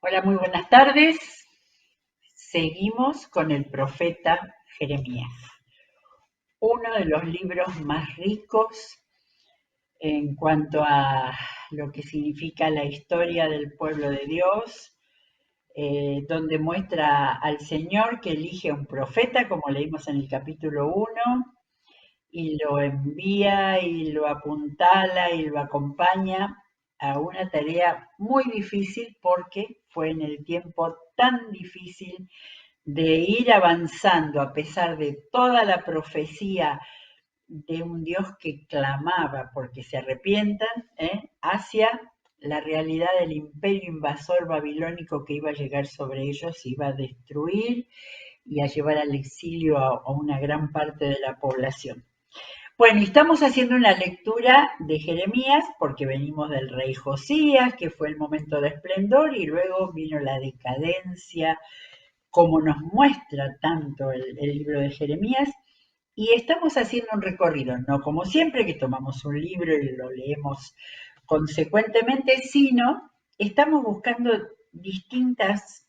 Hola, muy buenas tardes. Seguimos con el profeta Jeremías, uno de los libros más ricos en cuanto a lo que significa la historia del pueblo de Dios, donde muestra al Señor que elige a un profeta, como leímos en el capítulo 1, y lo envía y lo apuntala y lo acompaña a una tarea muy difícil porque fue en el tiempo tan difícil de ir avanzando a pesar de toda la profecía de un Dios que clamaba porque se arrepientan, hacia la realidad del imperio invasor babilónico que iba a llegar sobre ellos, iba a destruir y a llevar al exilio a una gran parte de la población. Bueno, estamos haciendo una lectura de Jeremías porque venimos del rey Josías, que fue el momento de esplendor, y luego vino la decadencia, como nos muestra tanto el libro de Jeremías, y estamos haciendo un recorrido, no como siempre que tomamos un libro y lo leemos consecuentemente, sino estamos buscando distintas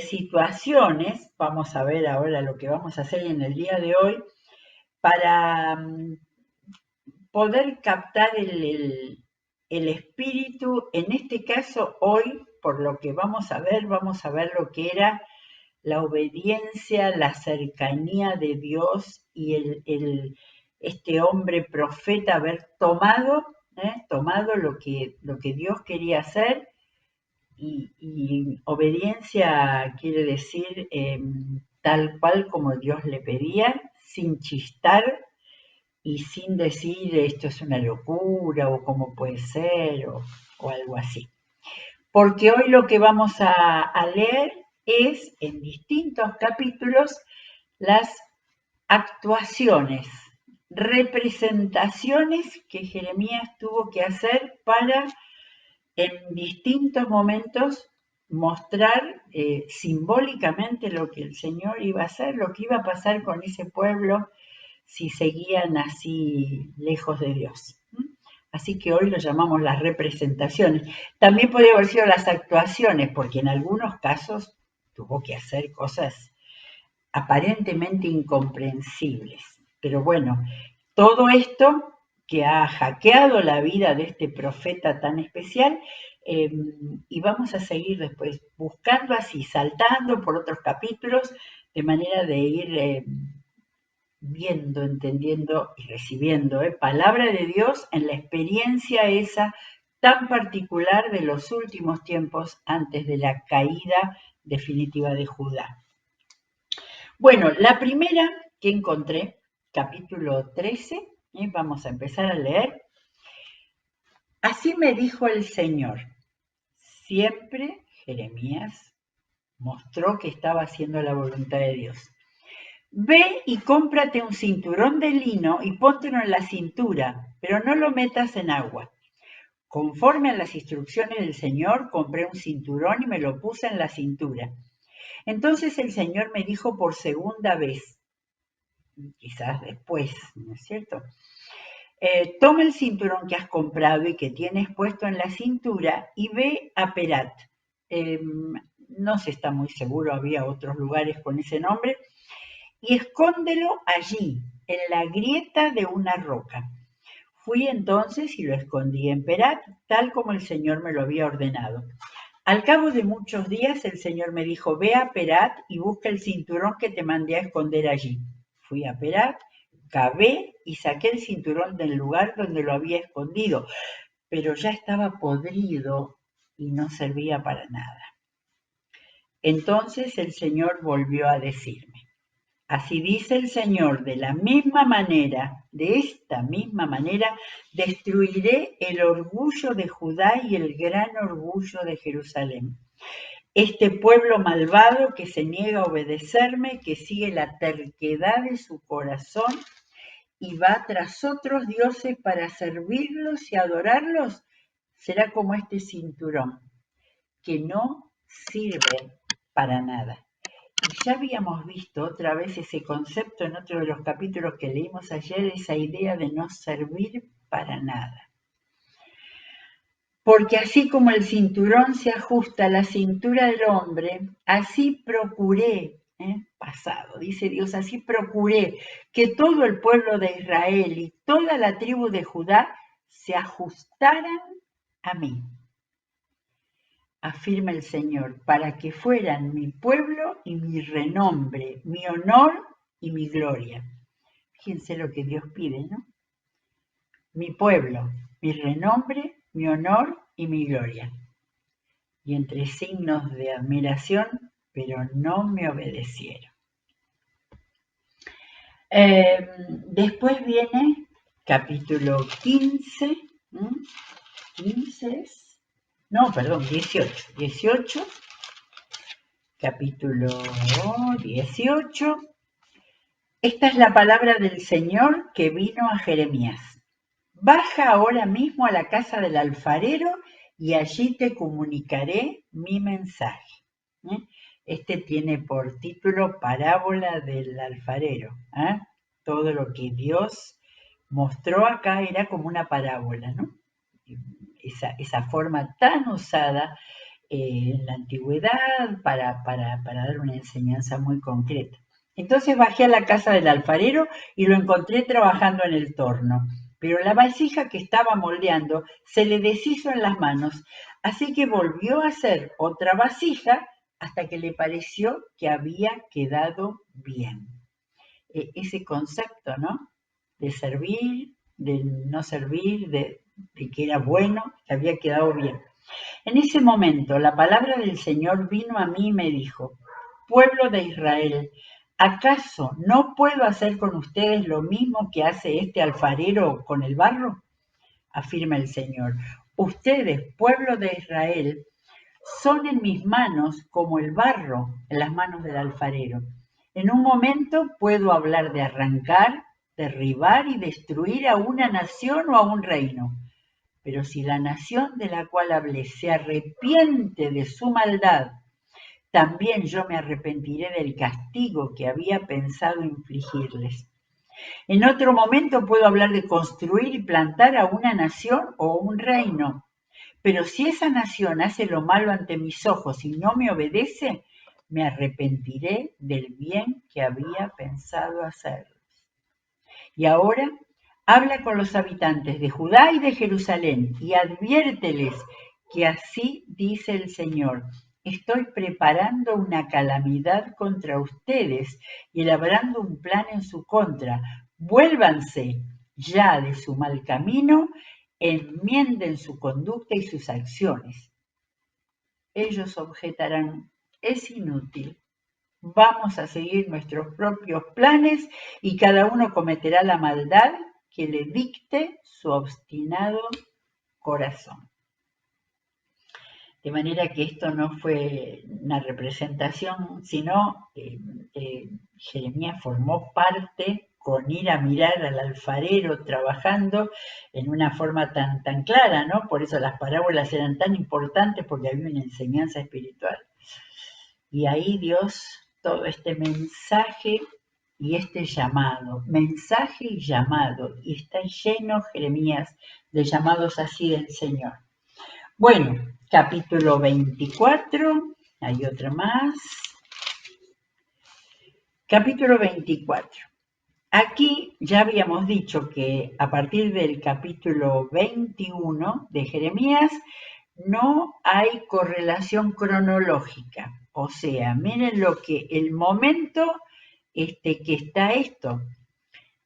situaciones, vamos a ver ahora lo que vamos a hacer en el día de hoy, para poder captar el espíritu, en este caso hoy, por lo que vamos a ver lo que era la obediencia, la cercanía de Dios y este hombre profeta haber tomado lo que Dios quería hacer y obediencia quiere decir tal cual como Dios le pedía, sin chistar y sin decir esto es una locura o cómo puede ser o algo así. Porque hoy lo que vamos a leer es en distintos capítulos las actuaciones, representaciones que Jeremías tuvo que hacer para en distintos momentos mostrar simbólicamente lo que el Señor iba a hacer, lo que iba a pasar con ese pueblo si seguían así lejos de Dios. Así que hoy lo llamamos las representaciones. También podría haber sido las actuaciones, porque en algunos casos tuvo que hacer cosas aparentemente incomprensibles. Pero bueno, todo esto que ha hackeado la vida de este profeta tan especial, y vamos a seguir después buscando así, saltando por otros capítulos, de manera de ir viendo, entendiendo y recibiendo palabra de Dios en la experiencia esa tan particular de los últimos tiempos antes de la caída definitiva de Judá. Bueno, la primera que encontré, capítulo 13, vamos a empezar a leer. Así me dijo el Señor. Siempre Jeremías mostró que estaba haciendo la voluntad de Dios. Ve y cómprate un cinturón de lino y póntelo en la cintura, pero no lo metas en agua. Conforme a las instrucciones del Señor, compré un cinturón y me lo puse en la cintura. Entonces el Señor me dijo por segunda vez, quizás después, ¿no es cierto? Toma el cinturón que has comprado y que tienes puesto en la cintura y ve a Perat. No se está muy seguro, había otros lugares con ese nombre, y escóndelo allí, en la grieta de una roca. Fui entonces y lo escondí en Perat, tal como el Señor me lo había ordenado. Al cabo de muchos días el Señor me dijo, ve a Perat y busca el cinturón que te mandé a esconder allí. Fui a Perat, cavé y saqué el cinturón del lugar donde lo había escondido, pero ya estaba podrido y no servía para nada. Entonces el Señor volvió a decirme, así dice el Señor, de esta misma manera, destruiré el orgullo de Judá y el gran orgullo de Jerusalén. Este pueblo malvado que se niega a obedecerme, que sigue la terquedad de su corazón y va tras otros dioses para servirlos y adorarlos, será como este cinturón, que no sirve para nada. Y ya habíamos visto otra vez ese concepto en otro de los capítulos que leímos ayer, esa idea de no servir para nada. Porque así como el cinturón se ajusta a la cintura del hombre, así procuré, pasado, dice Dios, así procuré que todo el pueblo de Israel y toda la tribu de Judá se ajustaran a mí, afirma el Señor, para que fueran mi pueblo y mi renombre, mi honor y mi gloria. Fíjense lo que Dios pide, ¿no? Mi pueblo, mi renombre, mi honor y mi gloria. Y entre signos de admiración, pero no me obedecieron. Después viene capítulo 15, 18, capítulo 18. Esta es la palabra del Señor que vino a Jeremías. Baja ahora mismo a la casa del alfarero y allí te comunicaré mi mensaje. Este tiene por título Parábola del alfarero. Todo lo que Dios mostró acá era como una parábola, ¿no? Esa forma tan usada en la antigüedad para dar una enseñanza muy concreta. Entonces bajé a la casa del alfarero y lo encontré trabajando en el torno, pero la vasija que estaba moldeando se le deshizo en las manos, así que volvió a hacer otra vasija hasta que le pareció que había quedado bien. Ese concepto, ¿no? De servir, de no servir, de que era bueno, que había quedado bien. En ese momento la palabra del Señor vino a mí y me dijo: pueblo de Israel, ¿acaso no puedo hacer con ustedes lo mismo que hace este alfarero con el barro? Afirma el Señor. Ustedes, pueblo de Israel, son en mis manos como el barro en las manos del alfarero. En un momento puedo hablar de arrancar, derribar y destruir a una nación o a un reino. Pero si la nación de la cual hablé se arrepiente de su maldad, también yo me arrepentiré del castigo que había pensado infligirles. En otro momento puedo hablar de construir y plantar a una nación o un reino. Pero si esa nación hace lo malo ante mis ojos y no me obedece, me arrepentiré del bien que había pensado hacerles. Y ahora habla con los habitantes de Judá y de Jerusalén y adviérteles que así dice el Señor: estoy preparando una calamidad contra ustedes y elaborando un plan en su contra. Vuélvanse ya de su mal camino, enmienden su conducta y sus acciones. Ellos objetarán: es inútil. Vamos a seguir nuestros propios planes y cada uno cometerá la maldad que le dicte su obstinado corazón. De manera que esto no fue una representación, sino Jeremías formó parte con ir a mirar al alfarero trabajando en una forma tan clara, ¿no? Por eso las parábolas eran tan importantes, porque había una enseñanza espiritual. Y ahí Dios, todo este mensaje y este llamado, mensaje y llamado, y está lleno Jeremías de llamados así del Señor. Bueno, capítulo 24, hay otra más. Capítulo 24. Aquí ya habíamos dicho que a partir del capítulo 21 de Jeremías no hay correlación cronológica. O sea, miren lo que el momento que está esto.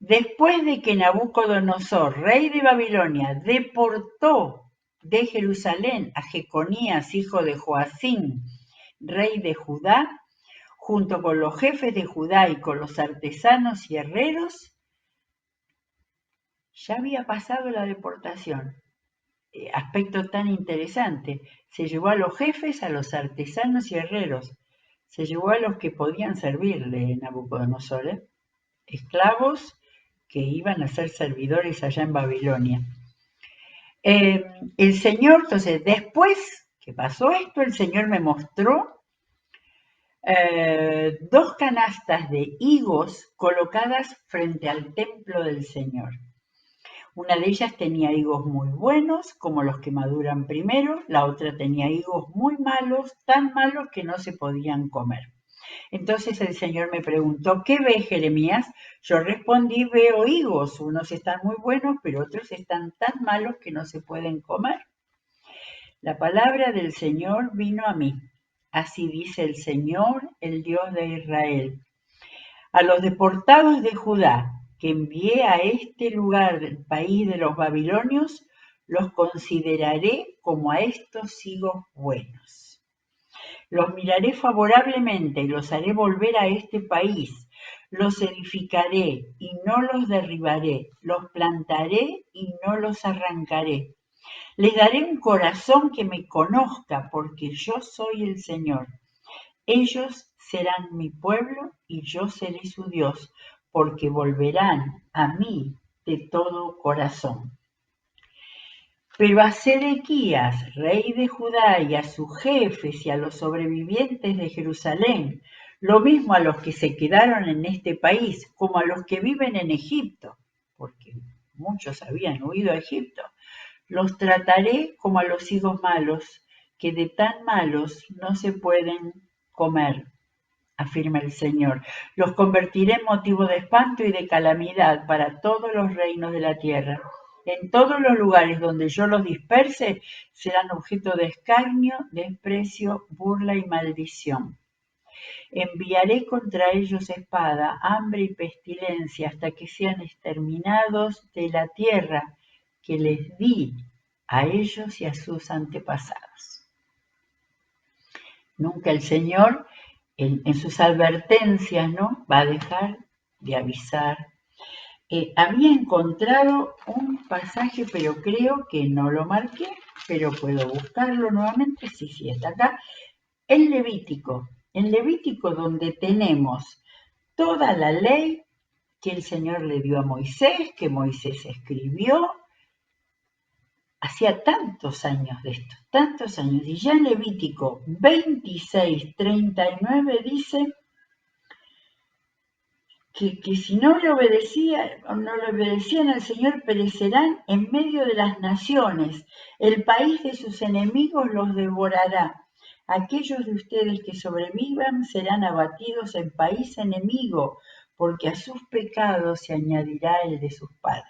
Después de que Nabucodonosor, rey de Babilonia, deportó de Jerusalén a Jeconías, hijo de Joacim, rey de Judá, junto con los jefes de Judá y con los artesanos y herreros, ya había pasado la deportación. Aspecto tan interesante. Se llevó a los jefes, a los artesanos y herreros. Se llevó a los que podían servirle Nabucodonosor, esclavos que iban a ser servidores allá en Babilonia. El Señor, entonces, después que pasó esto, el Señor me mostró 2 canastas de higos colocadas frente al templo del Señor. Una de ellas tenía higos muy buenos, como los que maduran primero, la otra tenía higos muy malos, tan malos que no se podían comer. Entonces el Señor me preguntó, ¿qué ves, Jeremías? Yo respondí, veo higos, unos están muy buenos, pero otros están tan malos que no se pueden comer. La palabra del Señor vino a mí. Así dice el Señor, el Dios de Israel. A los deportados de Judá, que envié a este lugar del país de los babilonios, los consideraré como a estos higos buenos. Los miraré favorablemente y los haré volver a este país. Los edificaré y no los derribaré. Los plantaré y no los arrancaré. Les daré un corazón que me conozca, porque yo soy el Señor. Ellos serán mi pueblo y yo seré su Dios, porque volverán a mí de todo corazón. Pero a Sedequías, rey de Judá, y a sus jefes y a los sobrevivientes de Jerusalén, lo mismo a los que se quedaron en este país como a los que viven en Egipto, porque muchos habían huido a Egipto, los trataré como a los higos malos, que de tan malos no se pueden comer, afirma el Señor. Los convertiré en motivo de espanto y de calamidad para todos los reinos de la tierra. En todos los lugares donde yo los disperse, serán objeto de escarnio, desprecio, burla y maldición. Enviaré contra ellos espada, hambre y pestilencia hasta que sean exterminados de la tierra que les di a ellos y a sus antepasados. Nunca el Señor, en sus advertencias, ¿no?, va a dejar de avisar. Había encontrado un pasaje, pero creo que no lo marqué, pero puedo buscarlo nuevamente. Sí, está acá. En Levítico donde tenemos toda la ley que el Señor le dio a Moisés, que Moisés escribió. Hacía tantos años de esto, tantos años, y ya en Levítico 26:39 dice que si no le obedecían al Señor, perecerán en medio de las naciones. El país de sus enemigos los devorará. Aquellos de ustedes que sobrevivan serán abatidos en país enemigo, porque a sus pecados se añadirá el de sus padres.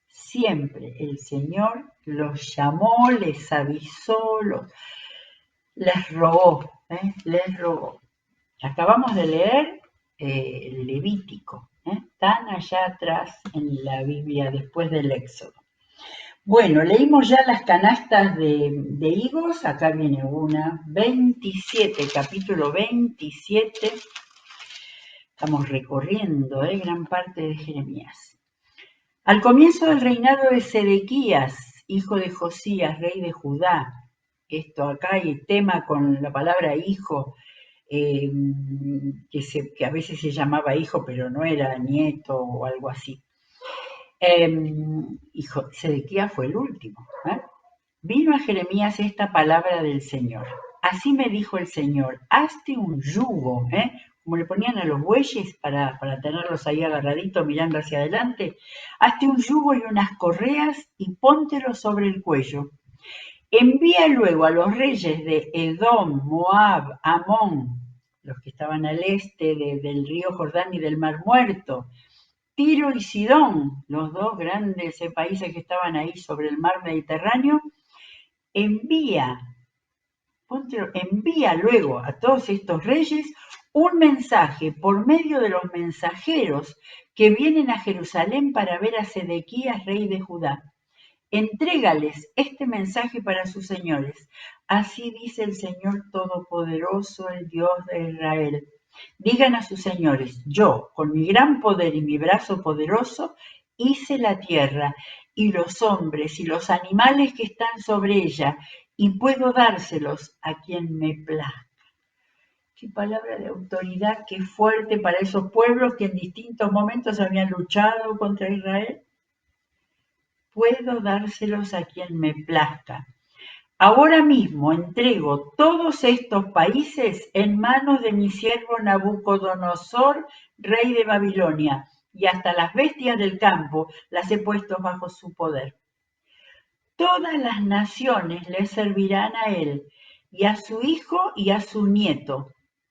Siempre el Señor los llamó, les avisó, les rogó. Acabamos de leer Levítico, tan allá atrás en la Biblia, después del Éxodo. Bueno, leímos ya las canastas de higos, acá viene una, 27, capítulo 27. Estamos recorriendo gran parte de Jeremías. Al comienzo del reinado de Sedequías, hijo de Josías, rey de Judá, esto acá hay tema con la palabra hijo, que a veces se llamaba hijo, pero no era nieto o algo así. Sedequías fue el último. Vino a Jeremías esta palabra del Señor. Así me dijo el Señor, hazte un yugo, como le ponían a los bueyes para tenerlos ahí agarraditos mirando hacia adelante. Hazte un yugo y unas correas y póntelos sobre el cuello. Envía luego a los reyes de Edom, Moab, Amón, los que estaban al este del río Jordán y del Mar Muerto, Tiro y Sidón, los dos grandes países que estaban ahí sobre el mar Mediterráneo. Envía luego a todos estos reyes un mensaje por medio de los mensajeros que vienen a Jerusalén para ver a Sedequías, rey de Judá. Entrégales este mensaje para sus señores. Así dice el Señor Todopoderoso, el Dios de Israel. Digan a sus señores, yo, con mi gran poder y mi brazo poderoso, hice la tierra y los hombres y los animales que están sobre ella, y puedo dárselos a quien me plazca. Qué palabra de autoridad, qué fuerte para esos pueblos que en distintos momentos habían luchado contra Israel. Puedo dárselos a quien me plazca. Ahora mismo entrego todos estos países en manos de mi siervo Nabucodonosor, rey de Babilonia. y hasta las bestias del campo las he puesto bajo su poder. Todas las naciones le servirán a él, y a su hijo y a su nieto,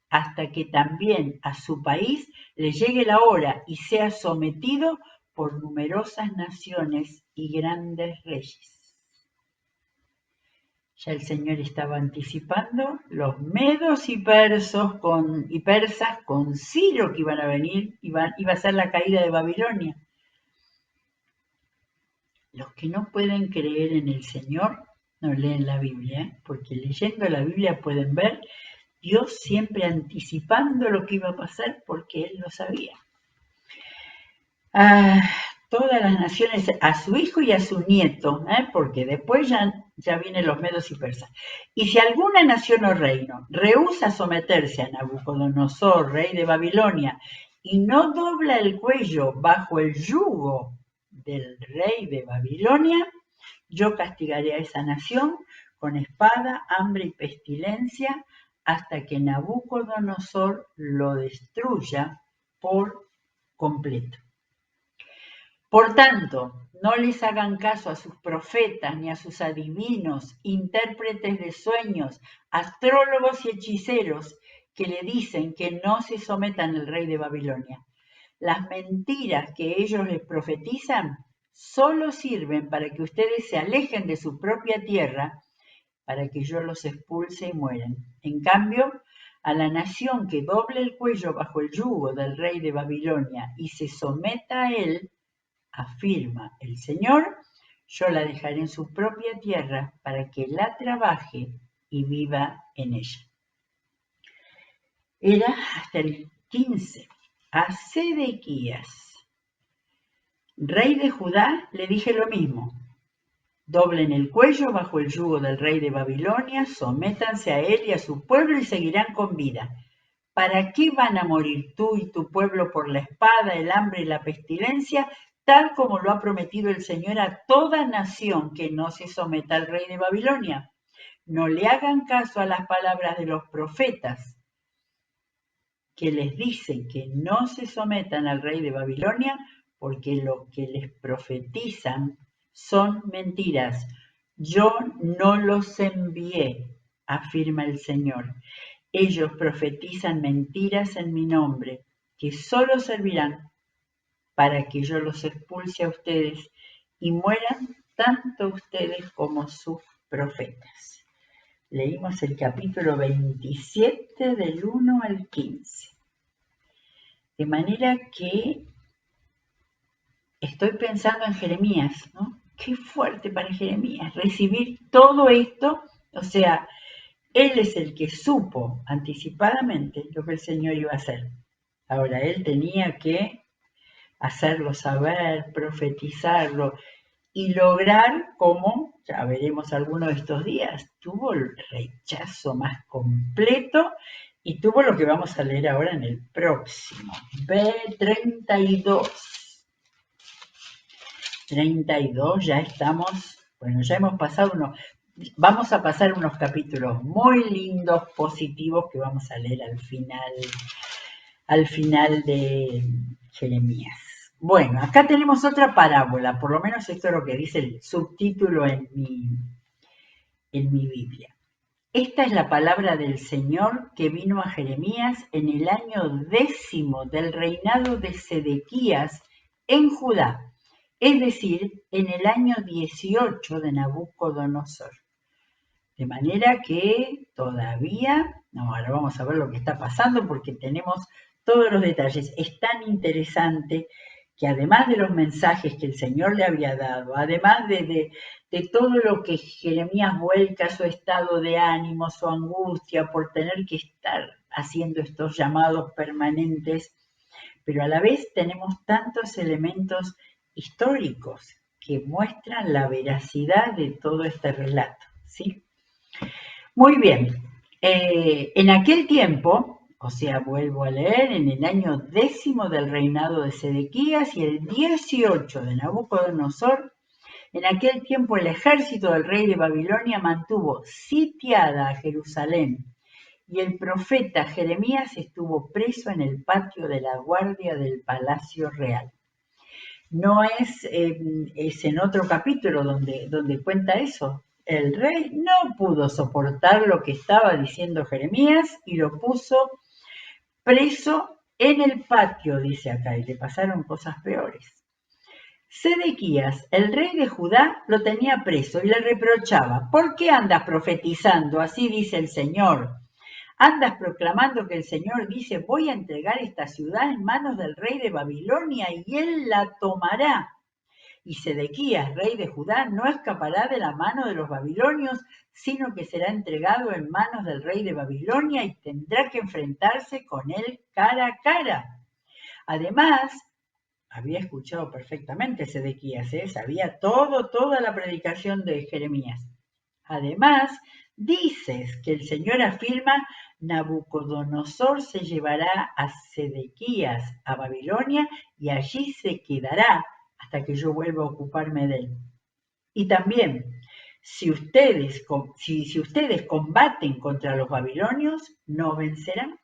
hasta que también a su país le llegue la hora y sea sometido por numerosas naciones y grandes reyes. Ya el Señor estaba anticipando los medos y persas con Ciro que iban a venir, iba a ser la caída de Babilonia. Los que no pueden creer en el Señor no leen la Biblia, porque leyendo la Biblia pueden ver Dios siempre anticipando lo que iba a pasar porque Él lo sabía. Todas las naciones, a su hijo y a su nieto, porque después ya vienen los medos y persas. Y si alguna nación o reino rehúsa someterse a Nabucodonosor, rey de Babilonia, y no dobla el cuello bajo el yugo del rey de Babilonia, yo castigaré a esa nación con espada, hambre y pestilencia, hasta que Nabucodonosor lo destruya por completo. Por tanto, no les hagan caso a sus profetas ni a sus adivinos, intérpretes de sueños, astrólogos y hechiceros que le dicen que no se sometan al rey de Babilonia. Las mentiras que ellos les profetizan solo sirven para que ustedes se alejen de su propia tierra, para que yo los expulse y mueran. En cambio, a la nación que doble el cuello bajo el yugo del rey de Babilonia y se someta a él, afirma el Señor, yo la dejaré en su propia tierra para que la trabaje y viva en ella. Era hasta el 15. A Sedequías, rey de Judá, le dije lo mismo. Doblen el cuello bajo el yugo del rey de Babilonia, sométanse a él y a su pueblo y seguirán con vida. ¿Para qué van a morir tú y tu pueblo por la espada, el hambre y la pestilencia, tal como lo ha prometido el Señor a toda nación que no se someta al rey de Babilonia? No le hagan caso a las palabras de los profetas que les dicen que no se sometan al rey de Babilonia, porque lo que les profetizan son mentiras. Yo no los envié, afirma el Señor. Ellos profetizan mentiras en mi nombre, que solo servirán para que yo los expulse a ustedes y mueran tanto ustedes como sus profetas. Leímos el capítulo 27 del 1 al 15. De manera que estoy pensando en Jeremías, ¿no? Qué fuerte para Jeremías recibir todo esto, o sea, él es el que supo anticipadamente lo que el Señor iba a hacer. Ahora, él tenía que hacerlo saber, profetizarlo y lograr, como ya veremos algunos de estos días, tuvo el rechazo más completo y tuvo lo que vamos a leer ahora en el próximo. B32. 32, ya estamos, bueno, ya hemos pasado vamos a pasar unos capítulos muy lindos, positivos, que vamos a leer al final de Jeremías. Bueno, acá tenemos otra parábola, por lo menos esto es lo que dice el subtítulo en mi Biblia. Esta es la palabra del Señor que vino a Jeremías en el año 10 del reinado de Sedequías en Judá, es decir, en el año 18 de Nabucodonosor. De manera que todavía, ahora vamos a ver lo que está pasando porque tenemos todos los detalles. Es tan interesante que además de los mensajes que el Señor le había dado, además de todo lo que Jeremías vuelca, su estado de ánimo, su angustia por tener que estar haciendo estos llamados permanentes, pero a la vez tenemos tantos elementos históricos que muestran la veracidad de todo este relato, ¿sí? Muy bien, en aquel tiempo, o sea, vuelvo a leer, en el año 10 del reinado de Sedequías y el 18 de Nabucodonosor, en aquel tiempo el ejército del rey de Babilonia mantuvo sitiada a Jerusalén y el profeta Jeremías estuvo preso en el patio de la guardia del Palacio Real. No es en otro capítulo donde cuenta eso. El rey no pudo soportar lo que estaba diciendo Jeremías y lo puso preso en el patio, dice acá, y le pasaron cosas peores. Sedequías, el rey de Judá, lo tenía preso y le reprochaba: ¿por qué andas profetizando? Así dice el Señor. Andas proclamando que el Señor dice: voy a entregar esta ciudad en manos del rey de Babilonia y él la tomará. Y Sedequías, rey de Judá, no escapará de la mano de los babilonios, sino que será entregado en manos del rey de Babilonia y tendrá que enfrentarse con él cara a cara. Además, había escuchado perfectamente Sedequías, sabía toda la predicación de Jeremías. Además, dices que el Señor afirma: Nabucodonosor se llevará a Sedequías a Babilonia y allí se quedará hasta que yo vuelva a ocuparme de él. Y también, si ustedes combaten contra los babilonios, no vencerán.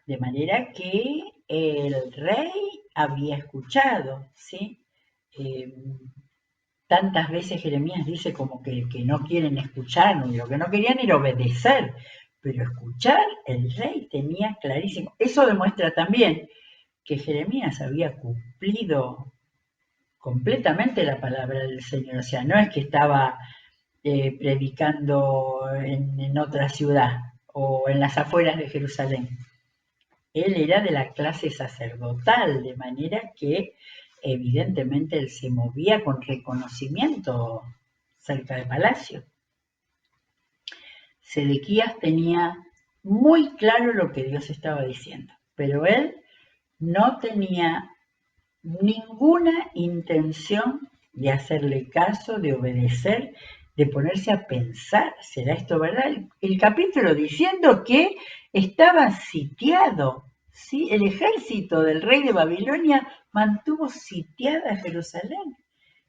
De manera que el rey había escuchado, ¿sí? Tantas veces Jeremías dice como que no quieren escuchar, y lo que no querían era obedecer, pero escuchar el rey tenía clarísimo. Eso demuestra también que Jeremías había cumplido completamente la palabra del Señor, o sea, no es que estaba predicando en otra ciudad o en las afueras de Jerusalén. Él era de la clase sacerdotal, de manera que evidentemente él se movía con reconocimiento cerca del palacio. Sedequías tenía muy claro lo que Dios estaba diciendo, pero él no tenía ninguna intención de hacerle caso, de obedecer, de ponerse a pensar: ¿será esto verdad? El capítulo diciendo que estaba sitiado, ¿sí? El ejército del rey de Babilonia mantuvo sitiada Jerusalén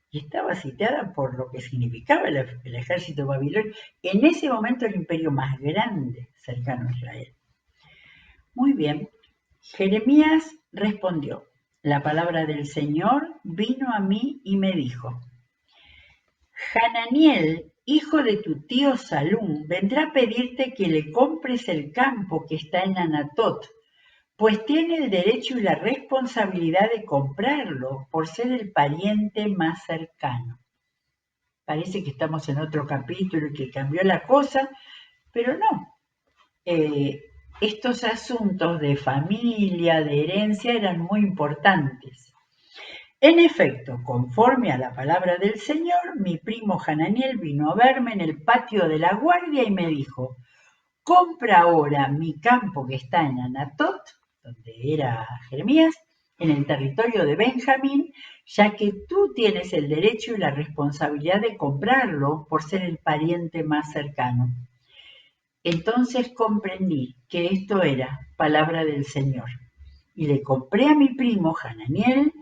y estaba sitiada por lo que significaba el ejército babilonio, en ese momento el imperio más grande cercano a Israel. Muy bien, Jeremías respondió: la palabra del Señor vino a mí y me dijo: Hananiel, hijo de tu tío Salum, vendrá a pedirte que le compres el campo que está en Anatot, pues tiene el derecho y la responsabilidad de comprarlo por ser el pariente más cercano. Parece que estamos en otro capítulo y que cambió la cosa, pero no. Estos asuntos de familia, de herencia, eran muy importantes. En efecto, conforme a la palabra del Señor, mi primo Hananiel vino a verme en el patio de la guardia y me dijo: compra ahora mi campo que está en Anatot, donde era Jeremías, en el territorio de Benjamín, ya que tú tienes el derecho y la responsabilidad de comprarlo por ser el pariente más cercano. Entonces comprendí que esto era palabra del Señor, y le compré a mi primo Hanamel,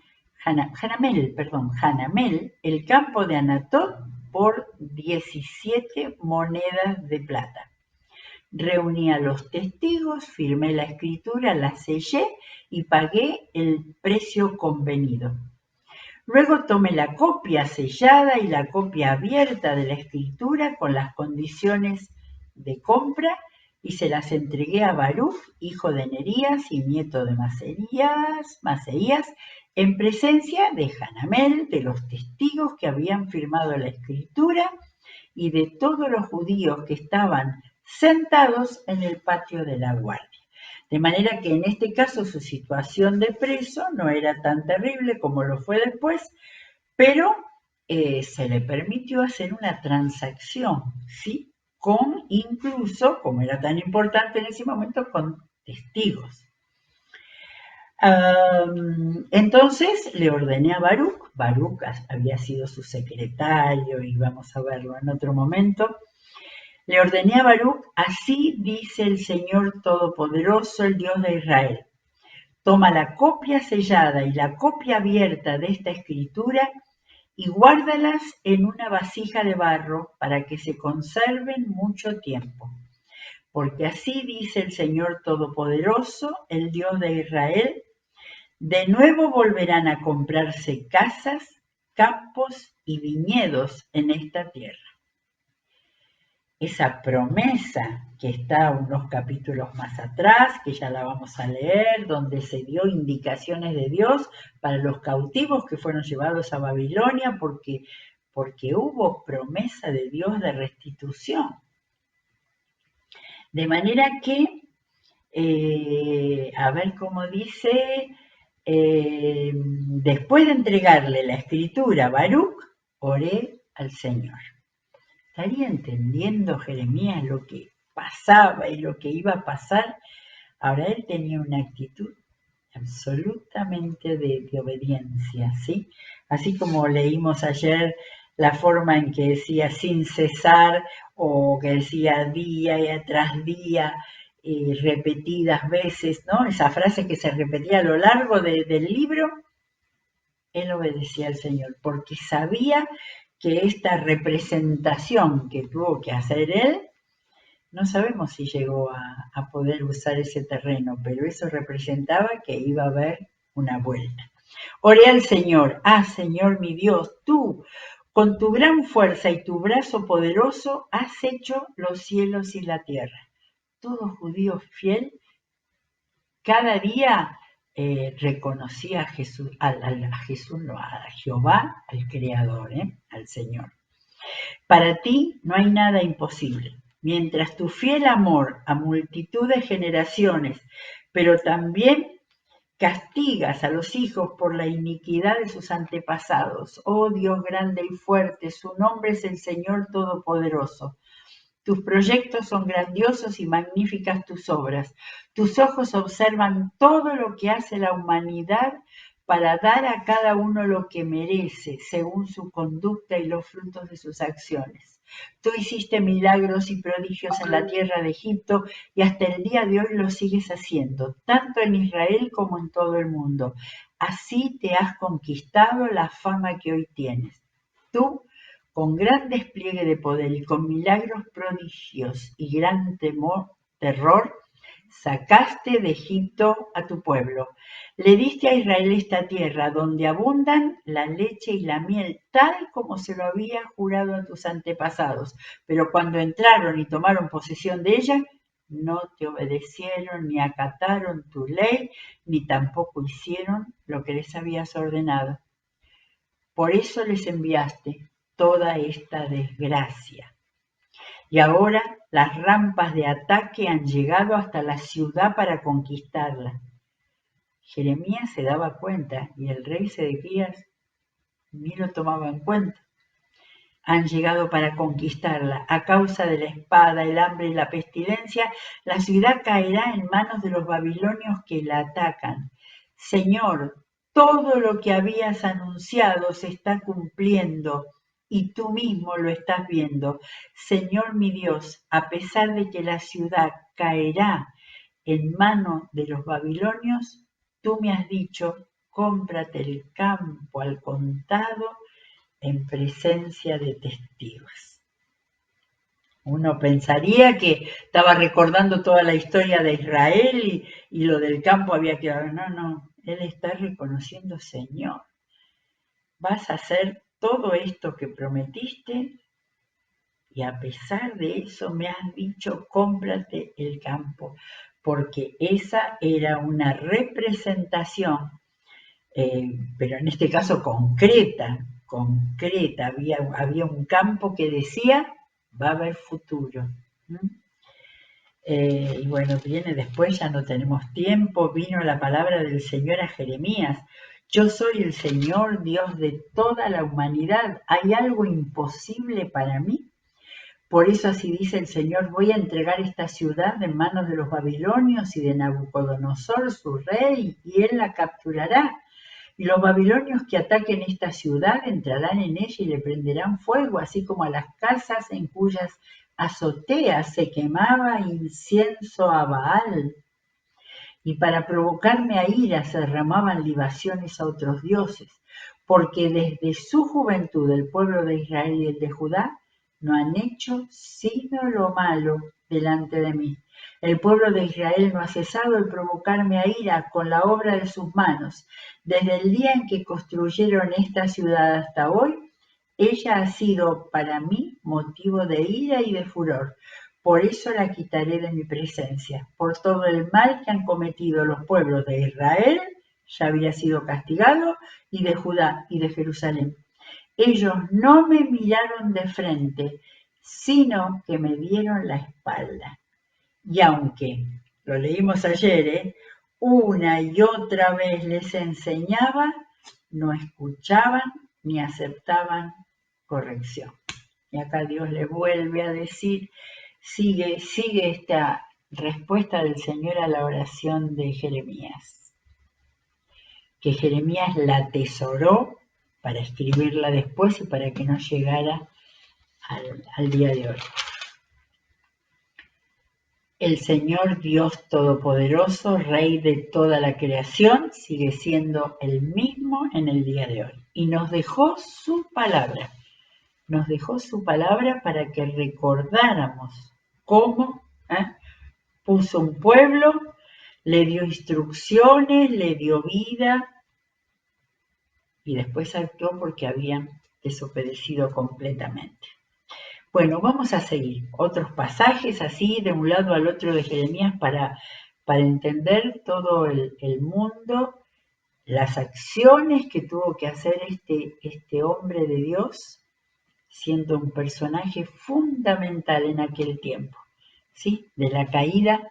el campo de Anatot por 17 monedas de plata. Reuní a los testigos, firmé la escritura, la sellé y pagué el precio convenido. Luego tomé la copia sellada y la copia abierta de la escritura con las condiciones de compra y se las entregué a Baruch, hijo de Nerías y nieto de Maseías, en presencia de Hanamel, de los testigos que habían firmado la escritura y de todos los judíos que estaban sentados en el patio de la guardia. De manera que en este caso su situación de preso no era tan terrible como lo fue después, pero se le permitió hacer una transacción, ¿sí? Con incluso, como era tan importante en ese momento, con testigos. Entonces le ordené a Baruch había sido su secretario y vamos a verlo en otro momento. Le ordené a Baruch: así dice el Señor Todopoderoso, el Dios de Israel. Toma la copia sellada y la copia abierta de esta escritura y guárdalas en una vasija de barro para que se conserven mucho tiempo. porque así dice el Señor Todopoderoso, el Dios de Israel, de nuevo volverán a comprarse casas, campos y viñedos en esta tierra. Esa promesa que está unos capítulos más atrás, que ya la vamos a leer, donde se dio indicaciones de Dios para los cautivos que fueron llevados a Babilonia, porque hubo promesa de Dios de restitución. De manera que, a ver cómo dice, después de entregarle la escritura a Baruch, oré al Señor. ¿Estaría entendiendo Jeremías lo que pasaba y lo que iba a pasar? Ahora él tenía una actitud absolutamente de obediencia, ¿sí? Así como leímos ayer la forma en que decía sin cesar o que decía día y tras día repetidas veces, ¿no? Esa frase que se repetía a lo largo del libro, él obedecía al Señor porque sabía que esta representación que tuvo que hacer él, no sabemos si llegó a poder usar ese terreno, pero eso representaba que iba a haber una vuelta. Oré al Señor, Señor mi Dios, tú, con tu gran fuerza y tu brazo poderoso, has hecho los cielos y la tierra. Todo judío fiel, cada día reconocía a Jesús, a Jehová, al Creador, al Señor. Para ti no hay nada imposible. Mientras tu fiel amor a multitud de generaciones, pero también castigas a los hijos por la iniquidad de sus antepasados. Oh Dios grande y fuerte, su nombre es el Señor Todopoderoso. Tus proyectos son grandiosos y magníficas tus obras. Tus ojos observan todo lo que hace la humanidad para dar a cada uno lo que merece, según su conducta y los frutos de sus acciones. Tú hiciste milagros y prodigios en la tierra de Egipto y hasta el día de hoy lo sigues haciendo, tanto en Israel como en todo el mundo. Así te has conquistado la fama que hoy tienes. Tú, con gran despliegue de poder y con milagros prodigios y gran terror, sacaste de Egipto a tu pueblo. Le diste a Israel esta tierra donde abundan la leche y la miel, tal como se lo había jurado a tus antepasados. Pero cuando entraron y tomaron posesión de ella, no te obedecieron ni acataron tu ley, ni tampoco hicieron lo que les habías ordenado. Por eso les enviaste toda esta desgracia. Y ahora las rampas de ataque han llegado hasta la ciudad para conquistarla. Jeremías se daba cuenta y el rey Sedequías ni lo tomaba en cuenta. Han llegado para conquistarla. A causa de la espada, el hambre y la pestilencia, la ciudad caerá en manos de los babilonios que la atacan. Señor, todo lo que habías anunciado se está cumpliendo y tú mismo lo estás viendo. Señor mi Dios, a pesar de que la ciudad caerá en manos de los babilonios, tú me has dicho, cómprate el campo al contado en presencia de testigos. Uno pensaría que estaba recordando toda la historia de Israel y lo del campo había quedado. No, él está reconociendo, Señor, vas a hacer todo esto que prometiste y a pesar de eso me has dicho, cómprate el campo, porque esa era una representación, pero en este caso concreta, había un campo que decía, va a haber futuro. Y bueno, viene después, ya no tenemos tiempo, vino la palabra del Señor a Jeremías. Yo soy el Señor, Dios de toda la humanidad. ¿Hay algo imposible para mí? Por eso así dice el Señor, voy a entregar esta ciudad en manos de los babilonios y de Nabucodonosor, su rey, y él la capturará. Y los babilonios que ataquen esta ciudad entrarán en ella y le prenderán fuego, así como a las casas en cuyas azoteas se quemaba incienso a Baal. Y para provocarme a ira se derramaban libaciones a otros dioses, porque desde su juventud el pueblo de Israel y el de Judá no han hecho sino lo malo, delante de mí. El pueblo de Israel no ha cesado de provocarme a ira con la obra de sus manos. Desde el día en que construyeron esta ciudad hasta hoy, ella ha sido para mí motivo de ira y de furor. Por eso la quitaré de mi presencia. Por todo el mal que han cometido los pueblos de Israel, ya había sido castigado, y de Judá y de Jerusalén. Ellos no me miraron de frente, sino que me dieron la espalda. Y aunque, lo leímos ayer, una y otra vez les enseñaba, no escuchaban ni aceptaban corrección. Y acá Dios les vuelve a decir, sigue esta respuesta del Señor a la oración de Jeremías, que Jeremías la atesoró para escribirla después y para que no llegara al día de hoy. El Señor Dios Todopoderoso, Rey de toda la creación, sigue siendo el mismo en el día de hoy. Y nos dejó su palabra. Nos dejó su palabra para que recordáramos cómo puso un pueblo, le dio instrucciones, le dio vida y después actuó porque habían desobedecido completamente. Bueno, vamos a seguir otros pasajes así de un lado al otro de Jeremías para entender todo el mundo, las acciones que tuvo que hacer este hombre de Dios, siendo un personaje fundamental en aquel tiempo, ¿sí? De la caída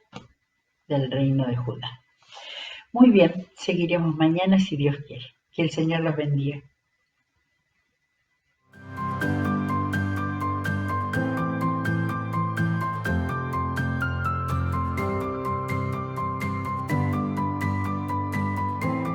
del reino de Judá. Muy bien, seguiremos mañana si Dios quiere. Que el Señor los bendiga.